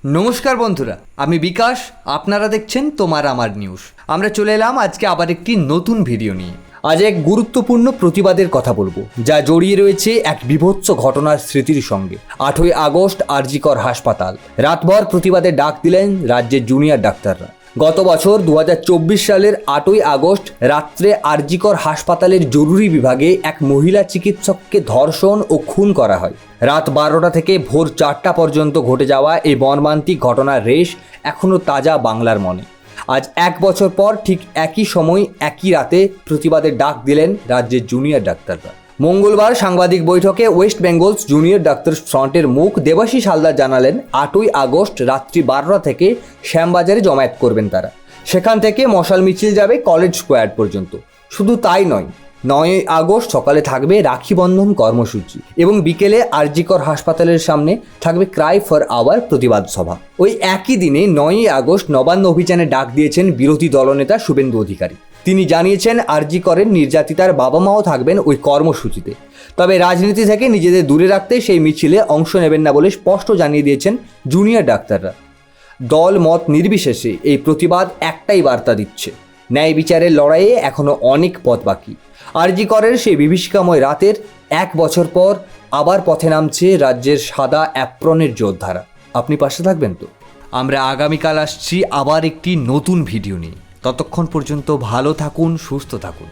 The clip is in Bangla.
নমস্কার বন্ধুরা, আমি বিকাশ। আপনারা দেখছেন তোমার আমার নিউজ। আমরা চলে এলাম আজকে আবার একটি নতুন ভিডিও নিয়ে। আজ এক গুরুত্বপূর্ণ প্রতিবাদের কথা বলবো, যা জড়িয়ে রয়েছে এক বীভৎস ঘটনার স্মৃতির সঙ্গে। 8ই আগস্ট আর.জি. কর হাসপাতাল। রাতভর প্রতিবাদে ডাক দিলেন রাজ্যের জুনিয়র ডাক্তাররা। গত বছর 2024 সালের 8ই আগস্ট রাত্রে আর.জি. কর হাসপাতালের জরুরি বিভাগে এক মহিলা চিকিৎসককে ধর্ষণ ও খুন করা হয়। রাত 12টা থেকে ভোর 4টা পর্যন্ত ঘটে যাওয়া এই মর্মান্তিক ঘটনার রেশ এখনও তাজা বাংলার মনে। আজ 1 বছর পর ঠিক একই সময় একই রাতে প্রতিবাদের ডাক দিলেন রাজ্যের জুনিয়র ডাক্তাররা। মঙ্গলবার সাংবাদিক বৈঠকে ওয়েস্ট বেঙ্গল জুনিয়র ডাক্তার ফ্রন্টের মুখ দেবাশিস হালদার জানালেন, 8ই আগস্ট রাত্রি 12টা থেকে শ্যামবাজারে জমায়েত করবেন তারা। সেখান থেকে মশাল মিছিল যাবে কলেজ স্কোয়ার পর্যন্ত। শুধু তাই নয়, 9ই আগস্ট সকালে থাকবে রাখি বন্ধন কর্মসূচি এবং বিকেলে আর.জি. কর হাসপাতালের সামনে থাকবে ক্রাই ফর আওয়ার প্রতিবাদ সভা। ওই একই দিনে 9ই আগস্ট নবান্ন অভিযানে ডাক দিয়েছেন বিরোধী দলনেতা শুভেন্দু অধিকারী। তিনি জানিয়েছেন আর.জি. করের নির্যাতিতার বাবা মাও থাকবেন ওই কর্মসূচিতে। তবে রাজনীতি থেকে নিজেদের দূরে রাখতে সেই মিছিলে অংশ নেবেন না বলে স্পষ্ট জানিয়ে দিয়েছেন জুনিয়র ডাক্তাররা। দল মত নির্বিশেষে এই প্রতিবাদ একটাই বার্তা দিচ্ছে, ন্যায় বিচারের লড়াইয়ে এখনও অনেক পথ বাকি। আর.জি. করের সেই বিভীষিকাময় রাতের 1 বছর পর আবার পথে নামছে রাজ্যের সাদা অ্যাপ্রনের যোদ্ধারা। আপনি পাশে থাকবেন তো? আমরা আগামীকাল আসছি আবার একটি নতুন ভিডিও নিয়ে। ততক্ষণ পর্যন্ত ভালো থাকুন, সুস্থ থাকুন।